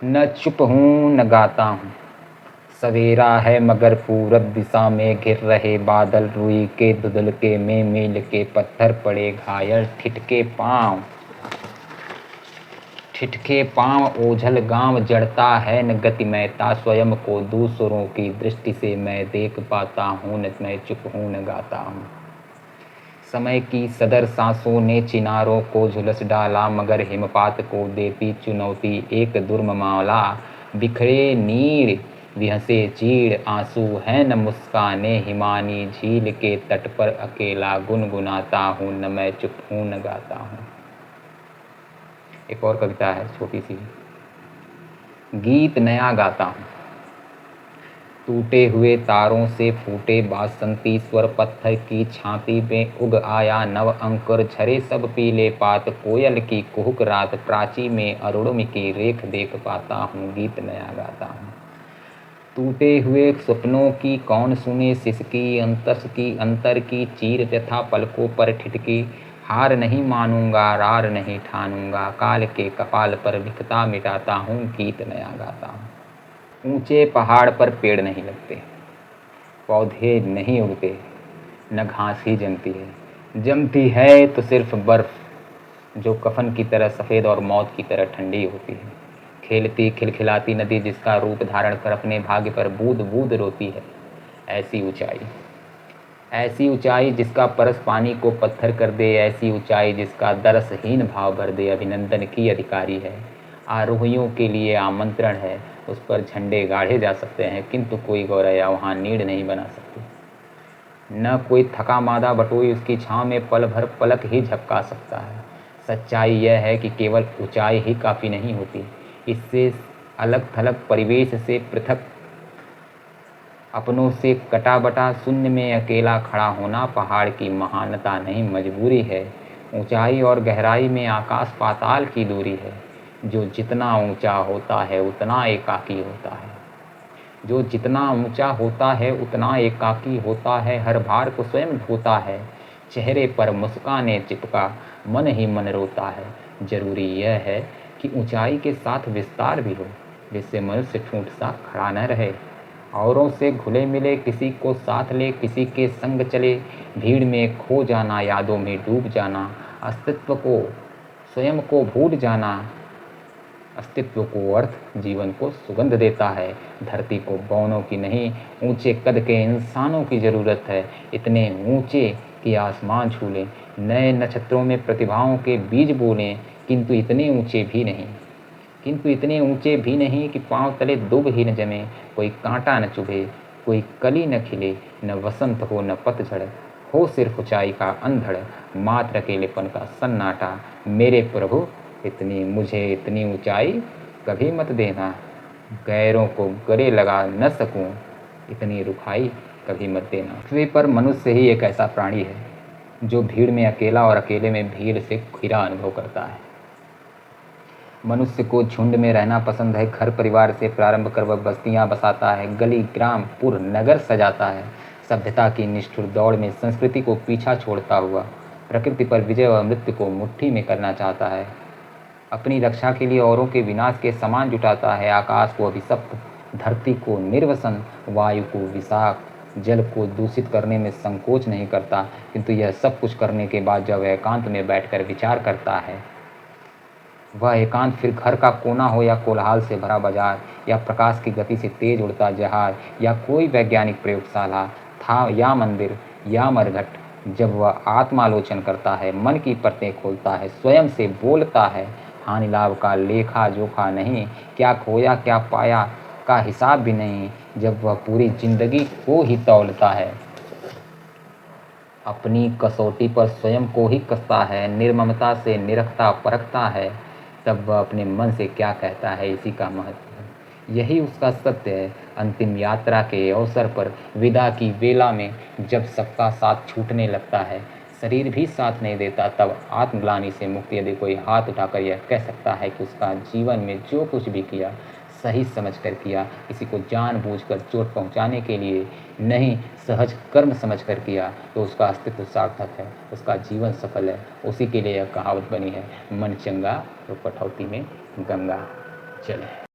न चुप हूँ न गाता हूँ, सवेरा है मगर पूरब दिशा में घिर रहे बादल, रुई के धुंधलके में मील के पत्थर पड़े घायल, ठिठके पाँव ओझल गाँव जड़ता है न गतिमयता, स्वयं को दूसरों की दृष्टि से मैं देख पाता हूँ, न मैं चुप हूँ न गाता हूँ। समय की सदर सांसों ने चिनारों को झुलस डाला, मगर हिमपात को देती चुनौती एक दुर्म माला, बिखरे नीर विहसे चीड़ आंसू है न मुस्काने, हिमानी झील के तट पर अकेला गुनगुनाता हूँ, न मैं चुप हूँ न गाता हूँ। एक और कविता है छोटी सी। गीत नया गाता हूँ, टूटे हुए तारों से फूटे बासंती स्वर, पत्थर की छाती में उग आया नव अंकुर, झरे सब पीले पात कोयल की कुहुक रात, प्राची में अरुणिम की रेख देख पाता हूँ, गीत नया गाता हूँ। टूटे हुए सपनों की कौन सुने सिसकी, अंतर की चीर व्यथा पलकों पर ठिठकी, हार नहीं मानूंगा रार नहीं ठानूंगा, काल के कपाल पर लिखता मिटाता हूँ, गीत नया गाता हूँ। ऊंचे पहाड़ पर पेड़ नहीं लगते, पौधे नहीं उगते, न घास ही जमती है, जमती है तो सिर्फ बर्फ, जो कफन की तरह सफ़ेद और मौत की तरह ठंडी होती है। खेलती खिलखिलाती नदी जिसका रूप धारण कर अपने भाग्य पर बूंद बूंद रोती है। ऐसी ऊंचाई जिसका परस पानी को पत्थर कर दे, ऐसी ऊंचाई जिसका दरसहीन भाव भर दे, अभिनंदन की अधिकारी है। आरोहियों के लिए आमंत्रण है, उस पर झंडे गाढ़े जा सकते हैं, किंतु कोई गौरैया वहाँ नीड़ नहीं बना सकती। न कोई थका मादा बटोई उसकी छाँव में पल भर पलक ही झपका सकता है। सच्चाई यह है कि केवल ऊंचाई ही काफ़ी नहीं होती, इससे अलग थलग परिवेश से पृथक, अपनों से कटा बटा शून्य में अकेला खड़ा होना पहाड़ की महानता नहीं मजबूरी है। ऊंचाई और गहराई में आकाश पाताल की दूरी है। जो जितना ऊंचा होता है उतना एकाकी होता है, जो जितना ऊंचा होता है उतना एकाकी होता है, हर भार को स्वयं ढोता है, चेहरे पर मुस्काने चिपका मन ही मन रोता है। जरूरी यह है कि ऊंचाई के साथ विस्तार भी हो, जिससे मनुष्य ठूंठ सा खड़ा न रहे, औरों से घुले मिले, किसी को साथ ले किसी के संग चले, भीड़ में खो जाना यादों में डूब जाना, अस्तित्व को स्वयं को भूल जाना, अस्तित्व को अर्थ जीवन को सुगंध देता है। धरती को बौनों की नहीं ऊंचे कद के इंसानों की ज़रूरत है, इतने ऊंचे कि आसमान छू लें, नए नक्षत्रों में प्रतिभाओं के बीज बोलें, किंतु इतने ऊंचे भी नहीं कि पांव तले दुब ही न जमे, कोई कांटा न चुभे, कोई कली न खिले, न वसंत हो न पतझड़ हो, सिर्फ ऊंचाई का अंधड़, मात्र अकेलेपन का सन्नाटा। मेरे प्रभु मुझे इतनी ऊंचाई कभी मत देना, गैरों को गले लगा न सकूं, इतनी रुखाई कभी मत देना। पृथ्वी पर मनुष्य ही एक ऐसा प्राणी है जो भीड़ में अकेला और अकेले में भीड़ से घिरा अनुभव करता है। मनुष्य को झुंड में रहना पसंद है, घर परिवार से प्रारंभ कर वह बस्तियां बसाता है, गली ग्राम पुर नगर सजाता है, सभ्यता की निष्ठुर दौड़ में संस्कृति को पीछा छोड़ता हुआ प्रकृति पर विजय व मृत्यु को मुट्ठी में करना चाहता है। अपनी रक्षा के लिए औरों के विनाश के सामान जुटाता है, आकाश को अभिशप्त, धरती को निर्वसन, वायु को विषाक्त, जल को दूषित करने में संकोच नहीं करता, किंतु यह सब कुछ करने के बाद जब वह एकांत में बैठकर विचार करता है, वह एकांत फिर घर का कोना हो या कोलाहल से भरा बाजार, या प्रकाश की गति से तेज उड़ता जहाज, या कोई वैज्ञानिक प्रयोगशाला था, या मंदिर या मरघट, जब वह आत्मालोचन करता है, मन की परतें खोलता है, स्वयं से बोलता है, हानि लाभ का लेखा जोखा नहीं, क्या खोया क्या पाया का हिसाब भी नहीं, जब वह पूरी जिंदगी को ही तौलता है, अपनी कसौटी पर स्वयं को ही कसता है, निर्ममता से निरखता परखता है, तब वह अपने मन से क्या कहता है इसी का महत्व है। यही उसका सत्य है। अंतिम यात्रा के अवसर पर विदा की वेला में जब सबका साथ छूटने लगता है, शरीर भी साथ नहीं देता, तब आत्मग्लानि से मुक्त यदि कोई हाथ उठाकर यह कह सकता है कि उसका जीवन में जो कुछ भी किया सही समझकर किया, किसी को जानबूझकर चोट पहुंचाने के लिए नहीं, सहज कर्म समझकर किया, तो उसका अस्तित्व सार्थक है, उसका जीवन सफल है। उसी के लिए यह कहावत बनी है, मन चंगा तो कठौती में गंगा। चले।